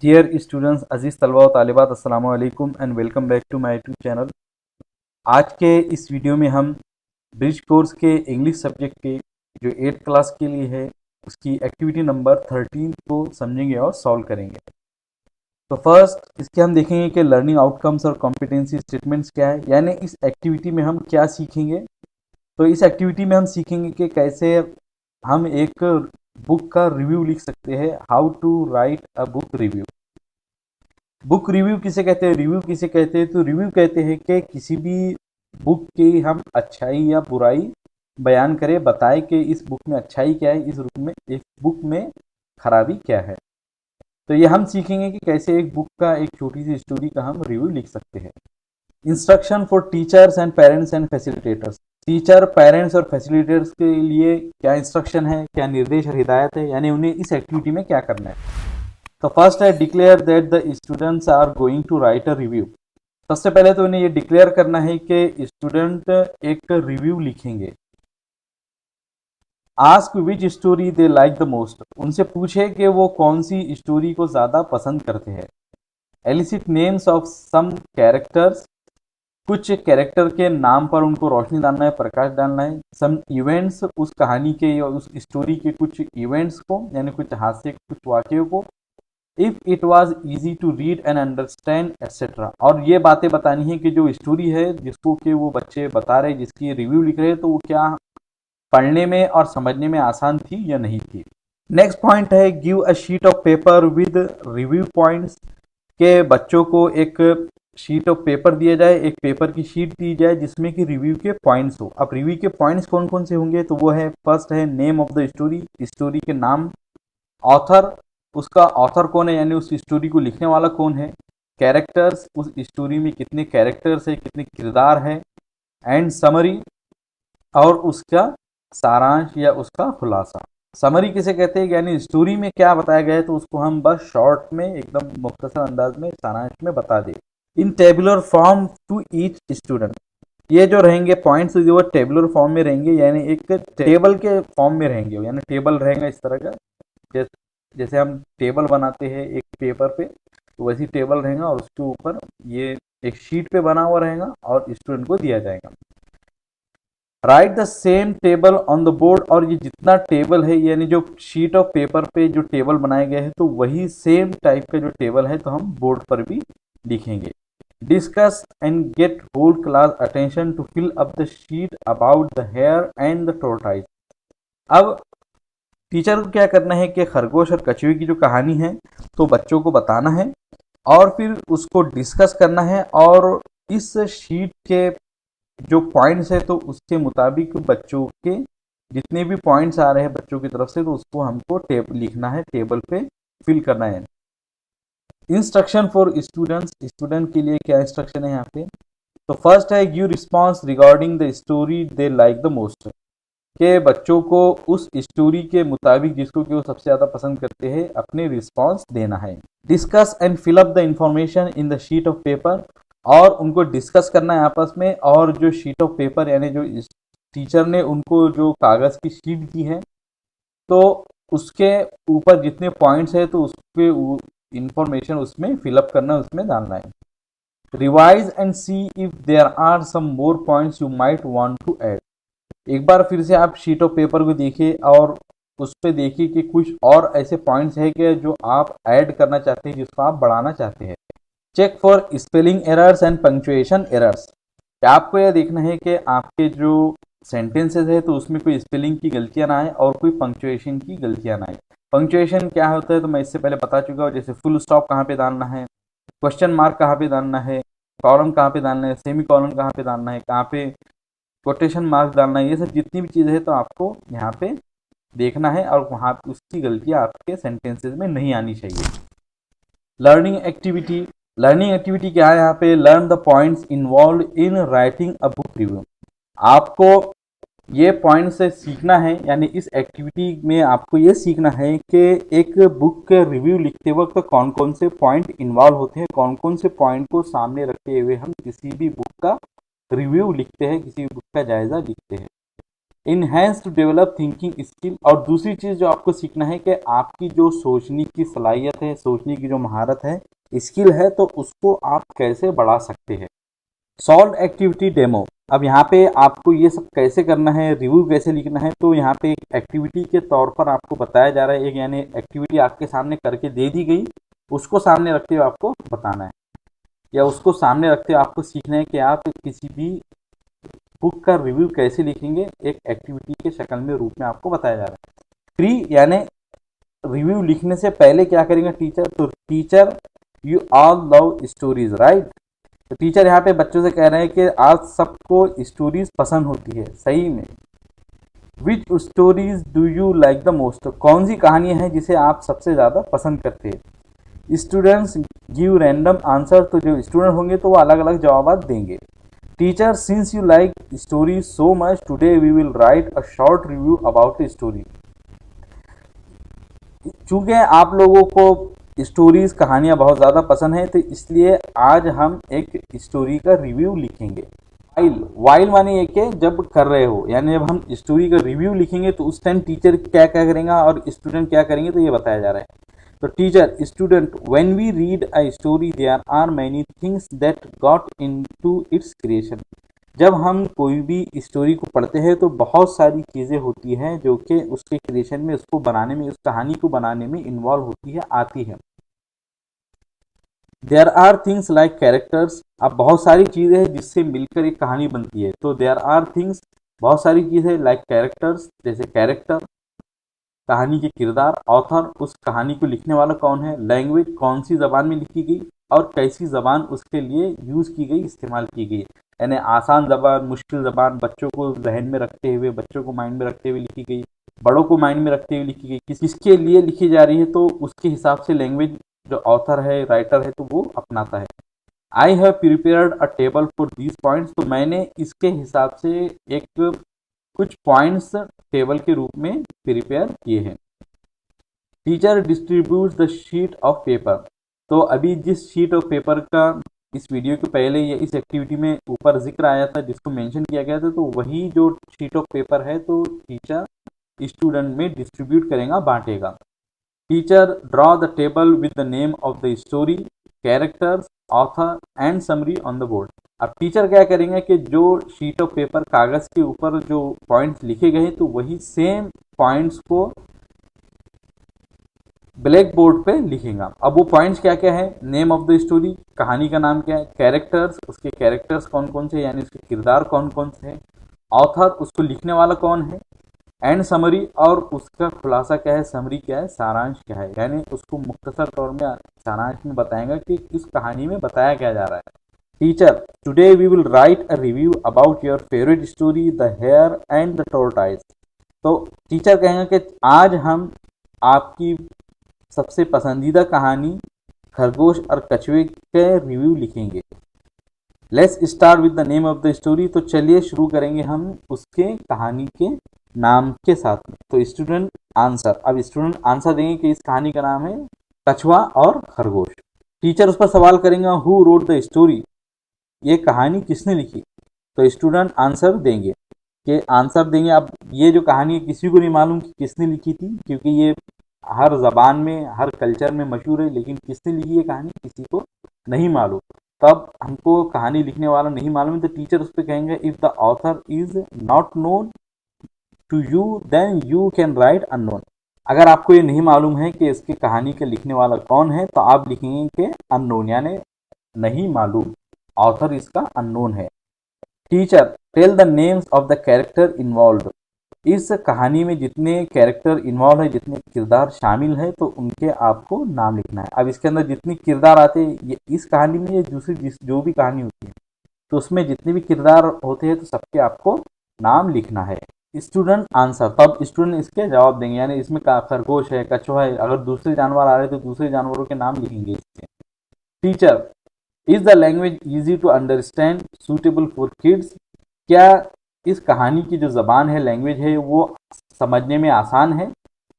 Dear students, अजीज़ तलबा और तालिबात, अस्सलामु अलैकुम and welcome back to my YouTube channel. आज के इस वीडियो में हम ब्रिज कोर्स के इंग्लिश सब्जेक्ट के जो 8th क्लास के लिए है उसकी एक्टिविटी नंबर 13 को समझेंगे और सॉल्व करेंगे। तो फर्स्ट इसके हम देखेंगे कि लर्निंग आउटकम्स और कॉम्पिटेंसी स्टेटमेंट्स क्या है, यानी इस एक्टिविटी में हम क्या सीखेंगे। तो इस एक्टिविटी में हम सीखेंगे कि कैसे हम एक बुक का रिव्यू लिख सकते हैं, how to write a book review. Book review किसे कहते हैं, रिव्यू किसे कहते हैं? तो रिव्यू कहते हैं कि किसी भी बुक की हम अच्छाई या बुराई बयान करें, बताए कि इस बुक में अच्छाई क्या है, इस बुक में खराबी क्या है। तो ये हम सीखेंगे कि कैसे एक बुक का एक छोटी सी स्टोरी का हम रिव्यू लिख सकते हैं। Instruction for teachers and parents and facilitators. Teacher, parents और फैसिलिटेटर्स के लिए क्या इंस्ट्रक्शन है, क्या निर्देश और हिदायत है, यानी उन्हें इस एक्टिविटी में क्या करना है। तो फर्स्ट है declare that the students are going to write a review. सबसे पहले तो उन्हें ये डिक्लेयर करना है कि स्टूडेंट एक रिव्यू लिखेंगे। Ask which story they like the most. उनसे पूछे कि वो कौन सी स्टोरी को ज़्यादा पसंद करते हैं। Elicit names of some characters. कुछ कैरेक्टर के नाम पर उनको रोशनी डालना है, प्रकाश डालना है। सम इवेंट्स, उस कहानी के या उस स्टोरी के कुछ इवेंट्स को, यानी कुछ हादसे, कुछ वाक्यों को। If it was easy to read and understand etcetera. और ये बातें बतानी है कि जो स्टोरी है जिसको कि वो बच्चे बता रहे, जिसकी रिव्यू लिख रहे हैं, तो वो क्या पढ़ने में और समझने में आसान थी या नहीं थी। नेक्स्ट पॉइंट है give a sheet of paper with review points. के बच्चों को एक शीट ऑफ पेपर दिया जाए, एक पेपर की शीट दी जाए जिसमें कि रिव्यू के पॉइंट्स हो। अब रिव्यू के पॉइंट्स कौन कौन से होंगे? तो वो है, फर्स्ट है name of the story, story के नाम। ऑथर, उसका ऑथर कौन है, यानी उस स्टोरी को लिखने वाला कौन है। कैरेक्टर्स, उस स्टोरी में कितने कैरेक्टर्स है, कितने किरदार है। एंड समरी, और उसका सारांश या उसका खुलासा। समरी किसे कहते हैं, यानी स्टोरी में क्या बताया गया है तो उसको हम बस शॉर्ट में, एकदम मुख्तसर अंदाज में, सारांश में बता दें। In tabular form to each student. ये जो रहेंगे पॉइंट्स जो वो टेबुलर फॉर्म में रहेंगे, यानी एक टेबल के फॉर्म में रहेंगे, यानी टेबल रहेगा इस तरह का। जैसे हम टेबल बनाते हैं एक पेपर पे, तो वैसी टेबल रहेगा और उसके ऊपर ये एक शीट पे बना हुआ रहेगा और स्टूडेंट को दिया जाएगा। Right the same table on the board. और ये जितना टेबल है, यानी जो शीट ऑफ पेपर पे जो टेबल बनाए गए हैं, तो वही सेम टाइप का जो टेबल है तो हम बोर्ड पर भी लिखेंगे। Discuss and get whole class attention to fill up the sheet about the hare and the tortoise. अब टीचर को क्या करना है कि खरगोश और कछुए की जो कहानी है तो बच्चों को बताना है और फिर उसको डिस्कस करना है, और इस शीट के जो पॉइंट्स है तो उसके मुताबिक बच्चों के जितने भी पॉइंट्स आ रहे हैं बच्चों की तरफ से, तो उसको हमको लिखना है, टेबल पे फिल करना है। Instruction for students. स्टूडेंट के लिए क्या इंस्ट्रक्शन है यहाँ पे? तो फर्स्ट है give response regarding the story they like the most. के बच्चों को उस स्टोरी के मुताबिक जिसको कि वो सबसे ज़्यादा पसंद करते हैं अपने रिस्पॉन्स देना है। Discuss and fill up the information in the sheet of paper. और उनको डिस्कस करना है आपस में, और जो शीट ऑफ पेपर यानी जो टीचर ने उनको जो कागज़ की शीट दी है तो उसके ऊपर जितने पॉइंट्स है तो उसके इंफॉर्मेशन उसमें फिलअप करना, उसमें डालना है। Revise and see if there are some more points you might want to add. एक बार फिर से आप शीट ऑफ पेपर को देखिए और उस पर देखिए कि कुछ और ऐसे पॉइंट्स हैं कि जो आप ऐड करना चाहते हैं, जिसको आप बढ़ाना चाहते हैं। Check for spelling errors and punctuation errors. आपको यह देखना है कि आपके जो सेंटेंसेस है तो उसमें कोई स्पेलिंग की गलतियां ना आए और कोई पंक्चुएशन की गलतियां ना आए। पंक्चुएशन क्या होता है तो मैं इससे पहले बता चुका हूँ, जैसे फुल स्टॉप कहाँ पे डालना है, क्वेश्चन मार्क कहाँ पे डालना है, कॉलम कहाँ पे डालना है, सेमी कॉलम कहाँ पे डालना है, कहाँ पे कोटेशन मार्क डालना है। ये सब जितनी भी चीज़ें हैं तो आपको यहाँ पे देखना है और वहाँ उसकी गलतियाँ आपके सेंटेंसेस में नहीं आनी चाहिए। Learning activity. लर्निंग एक्टिविटी क्या है यहाँ पे? Learn the points involve in writing a book review. आपको ये पॉइंट से सीखना है, यानी इस एक्टिविटी में आपको ये सीखना है कि एक बुक के रिव्यू लिखते वक्त कौन कौन से पॉइंट इन्वॉल्व होते हैं, कौन कौन से पॉइंट को सामने रखते हुए हम किसी भी बुक का रिव्यू लिखते हैं, किसी बुक का जायजा लिखते हैं। Enhance to develop thinking skill, और दूसरी चीज़ जो आपको सीखना है कि आपकी जो सोचने की सलाहियत है, सोचने की जो महारत है, स्किल है, तो उसको आप कैसे बढ़ा सकते हैं। सॉल्व एक्टिविटी डेमो, अब यहाँ पे आपको ये सब कैसे करना है, रिव्यू कैसे लिखना है, तो यहाँ पे एक एक्टिविटी के तौर पर आपको बताया जा रहा है। एक यानी एक्टिविटी आपके सामने करके दे दी गई, उसको सामने रखते हुए आपको बताना है, या उसको सामने रखते हुए आपको सीखना है कि आप किसी भी बुक का रिव्यू कैसे लिखेंगे, एक एक्टिविटी के शक्ल में रूप में आपको बताया जा रहा है। प्री यानी रिव्यू लिखने से पहले क्या करेंगे टीचर, तो teacher you all love stories right, तो टीचर यहाँ पे बच्चों से कह रहे हैं कि आज सबको स्टोरीज पसंद होती है, सही में। Which stories do you like the most, कौन सी कहानियां हैं जिसे आप सबसे ज़्यादा पसंद करते हैं। स्टूडेंट्स गिव रैंडम आंसर, तो जो स्टूडेंट होंगे तो वो अलग अलग जवाब देंगे। Teacher since you like story so much today we will write a short review about story, चूंकि आप लोगों को स्टोरीज कहानियां बहुत ज़्यादा पसंद है, तो इसलिए आज हम एक स्टोरी का रिव्यू लिखेंगे। वाइल, वाइल माने ये कि जब कर रहे हो, यानी जब हम स्टोरी का रिव्यू लिखेंगे तो उस टाइम टीचर क्या क्या करेंगे और स्टूडेंट क्या करेंगे, तो ये बताया जा रहा है। तो teacher student when we read a story there are many things that got into its creation, जब हम कोई भी स्टोरी को पढ़ते हैं तो बहुत सारी चीज़ें होती हैं जो कि उसके क्रिएशन में, उसको बनाने में, उस कहानी को बनाने में इन्वॉल्व होती है, आती है। There are things like characters, अब बहुत सारी चीज़ें हैं जिससे मिलकर एक कहानी बनती है, तो देयर आर थिंग्स बहुत सारी चीज़ें लाइक कैरेक्टर्स, जैसे कैरेक्टर कहानी के किरदार, ऑथर उस कहानी को लिखने वाला कौन है, लैंग्वेज कौन सी ज़बान में लिखी गई और कैसी ज़बान उसके लिए यूज़ की गई, इस्तेमाल की गई, यानी आसान ज़बान, मुश्किल ज़बान, बच्चों को जहन में रखते हुए, बच्चों को माइंड में रखते हुए लिखी गई, बड़ों को माइंड में रखते हुए लिखी गई, किसके लिए लिखी जा रही है, तो उसके हिसाब से लैंग्वेज जो ऑथर है, राइटर है, तो वो अपनाता है। I have prepared a table for these points, तो मैंने इसके हिसाब से एक कुछ पॉइंट्स टेबल के रूप में प्रिपेयर किए हैं। Teacher distribute the sheet of paper, तो अभी जिस शीट ऑफ पेपर का इस वीडियो के पहले या इस एक्टिविटी में ऊपर जिक्र आया था, जिसको मेंशन किया गया था, तो वही जो शीट ऑफ पेपर है तो टीचर स्टूडेंट में डिस्ट्रीब्यूट करेगा, बांटेगा। Teacher draw the table with the name of the story, characters, author and summary on the board. अब टीचर क्या करेंगे कि जो शीट ऑफ पेपर, कागज के ऊपर जो पॉइंट्स लिखे गए तो वही सेम पॉइंट्स को ब्लैक बोर्ड पे लिखेगा। अब वो पॉइंट्स क्या क्या है, नेम ऑफ द स्टोरी, कहानी का नाम क्या है, कैरेक्टर्स, उसके कैरेक्टर्स कौन कौन से, यानी उसके किरदार कौन कौन से हैं, ऑथर उसको लिखने वाला कौन है, एंड समरी, और उसका खुलासा क्या है, समरी क्या है, सारांश क्या है, यानी उसको मुख्तसर तौर में सारांश में बताएगा कि इस कहानी में बताया क्या जा रहा है। Teacher today we will write a review about your favourite story the hare and the tortoise, तो टीचर कहेंगे कि आज हम आपकी सबसे पसंदीदा कहानी खरगोश और कछुए के रिव्यू लिखेंगे। Let's start with the name of the story, तो चलिए शुरू करेंगे हम उसके कहानी के नाम के साथ में। तो स्टूडेंट आंसर, अब स्टूडेंट आंसर देंगे कि इस कहानी का नाम है कछुआ और खरगोश। टीचर उस पर सवाल करेंगे हु रोट द स्टोरी, ये कहानी किसने लिखी, तो स्टूडेंट आंसर देंगे अब ये जो कहानी है किसी को नहीं मालूम कि किसने लिखी थी, क्योंकि ये हर जबान में, हर कल्चर में मशहूर है, लेकिन किसने लिखी है कहानी किसी को नहीं मालूम। तब हमको कहानी लिखने वाला नहीं मालूम है, तो टीचर उस पर कहेंगे if the author is not known to you then you can write unknown, अगर आपको ये नहीं मालूम है कि इसकी कहानी के लिखने वाला कौन है, तो आप लिखेंगे कि अननोन, यानी नहीं मालूम, ऑथर इसका अननोन है। Teacher tell the names of the character involve, इस कहानी में जितने कैरेक्टर इन्वॉल्व है, जितने किरदार शामिल है, तो उनके आपको नाम लिखना है। अब इसके अंदर जितने किरदार आते हैं, ये इस कहानी में या दूसरी जो भी कहानी होती है, तो उसमें जितने भी किरदार होते हैं तो सबके आपको नाम लिखना है। स्टूडेंट आंसर, तब स्टूडेंट इसके जवाब देंगे, यानी इसमें खरगोश है, कछुआ है, अगर दूसरे जानवर आ रहे हैं तो दूसरे जानवरों के नाम लिखेंगे इसके। Teacher is the language easy to understand suitable for kids, क्या इस कहानी की जो ज़बान है, लैंग्वेज है, वो समझने में आसान है,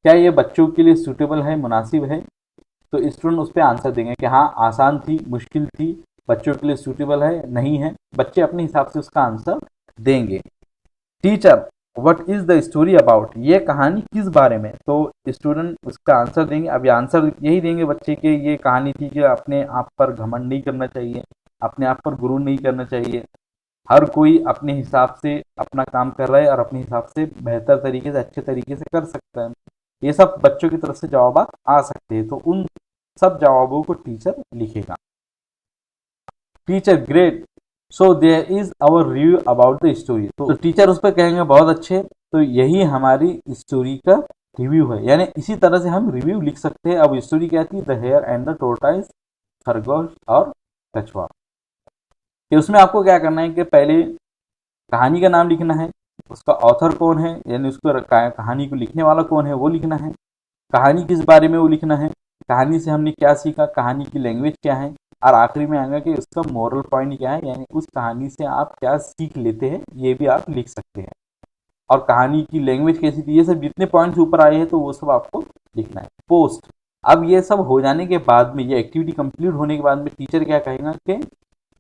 क्या ये बच्चों के लिए सूटेबल है, मुनासिब है, तो स्टूडेंट उस पर आंसर देंगे कि हाँ आसान थी, मुश्किल थी, बच्चों के लिए सूटेबल है, नहीं है, बच्चे अपने हिसाब से उसका आंसर देंगे। Teacher what is the story about, ये कहानी किस बारे में। तो स्टूडेंट उसका आंसर देंगे। अब ये आंसर यही देंगे बच्चे के ये कहानी थी कि अपने आप पर घमंड नहीं करना चाहिए, अपने आप पर गुरूर नहीं करना चाहिए, हर कोई अपने हिसाब से अपना काम कर रहा है और अपने हिसाब से बेहतर तरीके से अच्छे तरीके से कर सकता है। ये सब बच्चों की तरफ से जवाब आ सकते हैं, तो उन सब जवाबों को टीचर लिखेगा। Teacher great, so there is our review about the story. तो टीचर उस पर कहेंगे बहुत अच्छे, तो यही हमारी स्टोरी का रिव्यू है। यानी इसी तरह से हम रिव्यू लिख सकते हैं। अब स्टोरी क्या थी, the hare and the tortoise, खरगोश और कछुआ। कि उसमें आपको क्या करना है कि पहले कहानी का नाम लिखना है, उसका ऑथर कौन है, यानी उसको कहानी को लिखने वाला कौन है वो लिखना है, कहानी किस बारे में वो लिखना है, कहानी से हमने क्या सीखा, कहानी की लैंग्वेज क्या है, और आखिरी में आएगा कि उसका मोरल पॉइंट क्या है, यानी उस कहानी से आप क्या सीख लेते हैं, ये भी आप लिख सकते हैं। और कहानी की लैंग्वेज कैसी थी, ये सब जितने पॉइंट्स ऊपर आए हैं तो वो सब आपको लिखना है। पोस्ट, अब ये सब हो जाने के बाद में, ये एक्टिविटी कंप्लीट होने के बाद में टीचर क्या कहेगा कि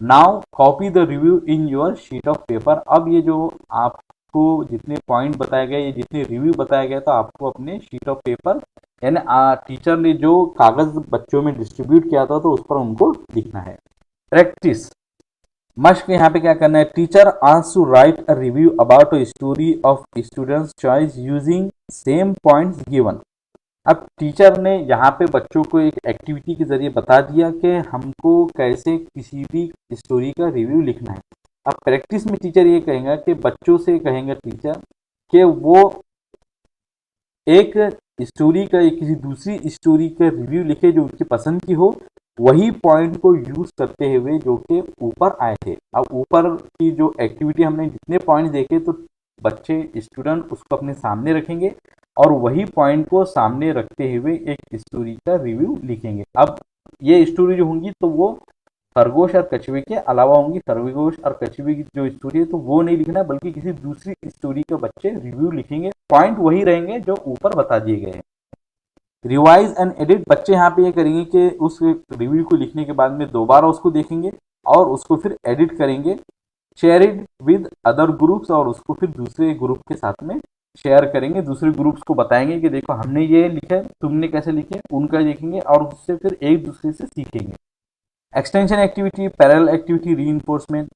now copy the review in your sheet of paper. अब ये जो आपको जितने पॉइंट बताए गए, ये जितने रिव्यू बताया गया, तो आपको अपने शीट ऑफ पेपर, यानी टीचर ने जो कागज बच्चों में डिस्ट्रीब्यूट किया था तो उस पर उनको लिखना है। प्रैक्टिस, मश्क यहाँ पे क्या करना है, teacher asks to write a review about a story of students choice using same points given. अब टीचर ने यहाँ पे बच्चों को एक एक्टिविटी के जरिए बता दिया कि हमको कैसे किसी भी स्टोरी का रिव्यू लिखना है। अब प्रैक्टिस में टीचर ये कहेगा कि बच्चों से कहेंगे टीचर कि वो एक स्टोरी का या किसी दूसरी स्टोरी का रिव्यू लिखे जो उनकी पसंद की हो, वही पॉइंट को यूज करते हुए जो कि ऊपर आए थे। अब ऊपर की जो एक्टिविटी हमने जितने पॉइंट देखे, तो बच्चे स्टूडेंट उसको अपने सामने रखेंगे और वही पॉइंट को सामने रखते हुए एक स्टोरी का रिव्यू लिखेंगे। अब ये स्टोरी जो होंगी तो वो खरगोश और कछुए के अलावा होंगी। खरगोश और कछुए की जो स्टोरी है तो वो नहीं लिखना, बल्कि किसी दूसरी स्टोरी का बच्चे रिव्यू लिखेंगे। पॉइंट वही रहेंगे जो ऊपर बता दिए गए हैं। रिवाइज एंड एडिट, बच्चे यहाँ पे ये करेंगे कि उस रिव्यू को लिखने के बाद में दोबारा उसको देखेंगे और उसको फिर एडिट करेंगे। Share it with other groups, और उसको फिर दूसरे ग्रुप के साथ में शेयर करेंगे। दूसरे ग्रुप्स को बताएंगे कि देखो हमने ये लिखा है, तुमने कैसे लिखे, उनका देखेंगे और उससे फिर एक दूसरे से सीखेंगे। Extension activity, parallel activity, reinforcement,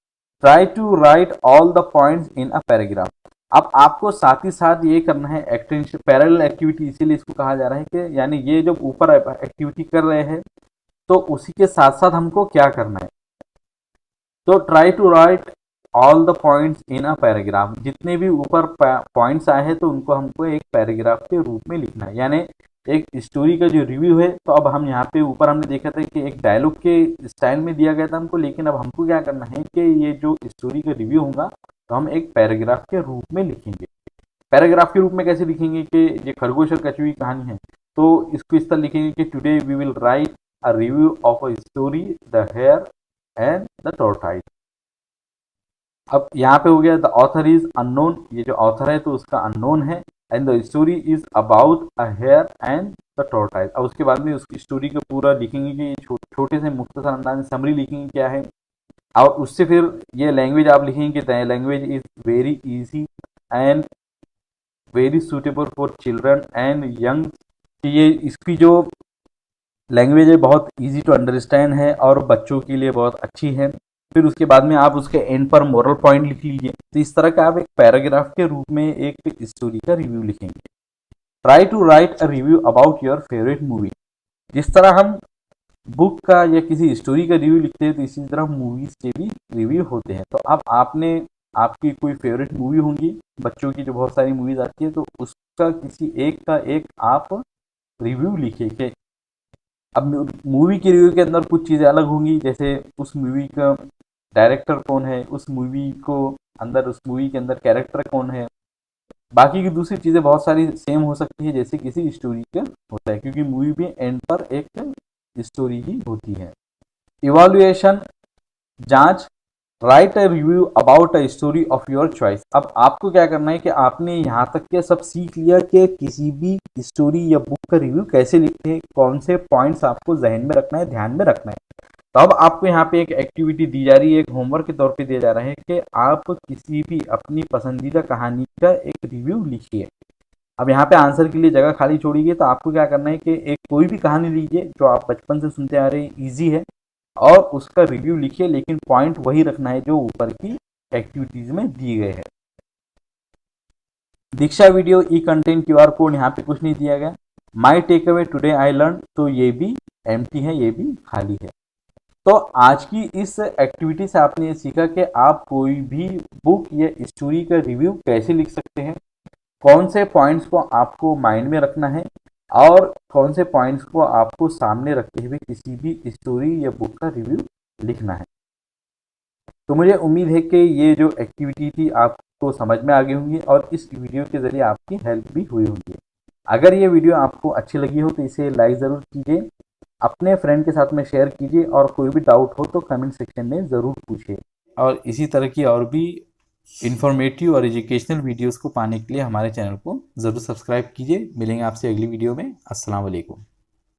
try to write all the points in a paragraph. अब आपको साथ ही साथ ये करना है एक्सटेंशन पैरेलल एक्टिविटी, इसीलिए इसको कहा जा रहा है कि यानी ये जब ऊपर एक्टिविटी कर रहे हैं तो उसी के साथ साथ हमको क्या करना है, तो try to write all the points in a paragraph. जितने भी ऊपर पॉइंट्स आए हैं तो उनको हमको एक पैराग्राफ के रूप में लिखना है। यानी एक स्टोरी का जो रिव्यू है, तो अब हम यहाँ पे ऊपर हमने देखा था कि एक डायलॉग के स्टाइल में दिया गया था हमको, लेकिन अब हमको क्या करना है कि ये जो स्टोरी का रिव्यू होगा तो हम एक पैराग्राफ के रूप में लिखेंगे। पैराग्राफ के रूप में कैसे लिखेंगे कि ये खरगोश और कछुए की कहानी है, तो इसको इस तरह लिखेंगे कि today we will write a review of a story the hare and the tortoise. अब यहाँ पे हो गया द ऑथर इज अननोन, ये जो ऑथर है तो उसका अननोन है, and the story is about a hare and the tortoise. अब उसके बाद में उसकी स्टोरी का पूरा लिखेंगे कि छोटे से मुख्तसर अंदाज में समरी लिखेंगे क्या है, और उससे फिर ये लैंग्वेज आप लिखेंगे कि the language is very easy and very suitable for children and young. ये इसकी जो लैंग्वेज है बहुत इजी टू अंडरस्टैंड है और बच्चों के लिए बहुत अच्छी है। फिर उसके बाद में आप उसके एंड पर मोरल पॉइंट लिख लीजिए। तो इस तरह का आप एक पैराग्राफ के रूप में एक स्टोरी का रिव्यू लिखेंगे। Try to write a review about your favourite movie. जिस तरह हम बुक का या किसी स्टोरी का रिव्यू लिखते हैं तो इसी तरह मूवीज के भी रिव्यू होते हैं। तो अब आपने आपकी कोई फेवरेट मूवी होंगी, बच्चों की जो बहुत सारी मूवीज आती है, तो उसका किसी एक का एक आप रिव्यू लिखिए कि अब मूवी के रिव्यू के अंदर कुछ चीज़ें अलग होंगी, जैसे उस मूवी का डायरेक्टर कौन है, उस मूवी को अंदर उस मूवी के अंदर कैरेक्टर कौन है। बाकी की दूसरी चीज़ें बहुत सारी सेम हो सकती है जैसे किसी स्टोरी का होता है, क्योंकि मूवी भी एंड पर एक स्टोरी ही होती है। इवैल्यूएशन, जांच, right a review about a story of your choice. अब आपको क्या करना है कि आपने यहाँ तक के सब सीख लिया कि किसी भी स्टोरी या बुक का रिव्यू कैसे लिखते हैं, कौन से पॉइंट्स आपको जहन में रखना है, ध्यान में रखना है। तो अब आपको यहाँ पे एक एक्टिविटी दी जा रही है, एक होमवर्क के तौर पे दिया जा रहा है कि आप किसी भी अपनी पसंदीदा कहानी का एक रिव्यू लिखिए। अब यहाँ पे आंसर के लिए जगह खाली छोड़िए, तो आपको क्या करना है कि एक कोई भी कहानी लीजिए जो आप बचपन से सुनते आ रहे हैं, इजी है, और उसका रिव्यू लिखिए, लेकिन पॉइंट वही रखना है जो ऊपर की एक्टिविटीज में दिए गए हैं। Diksha video e content QR code यहाँ पे कुछ नहीं दिया गया। My takeaway today I learn, तो ये भी एम्प्टी है, ये भी खाली है। तो आज की इस एक्टिविटी से आपने ये सीखा कि आप कोई भी बुक या स्टोरी का रिव्यू कैसे लिख सकते हैं, कौन से पॉइंट्स को आपको माइंड में रखना है, और कौन से पॉइंट्स को आपको सामने रखते हुए किसी भी स्टोरी या बुक का रिव्यू लिखना है। तो मुझे उम्मीद है कि ये जो एक्टिविटी थी आपको समझ में आ गई होंगी और इस वीडियो के ज़रिए आपकी हेल्प भी हुई होगी। अगर ये वीडियो आपको अच्छी लगी हो तो इसे लाइक ज़रूर कीजिए, अपने फ्रेंड के साथ में शेयर कीजिए, और कोई भी डाउट हो तो कमेंट सेक्शन में ज़रूर पूछिए। और इसी तरह की और भी इन्फॉर्मेटिव और एजुकेशनल वीडियोस को पाने के लिए हमारे चैनल को ज़रूर सब्सक्राइब कीजिए। मिलेंगे आपसे अगली वीडियो में। अस्सलाम वालेकुम।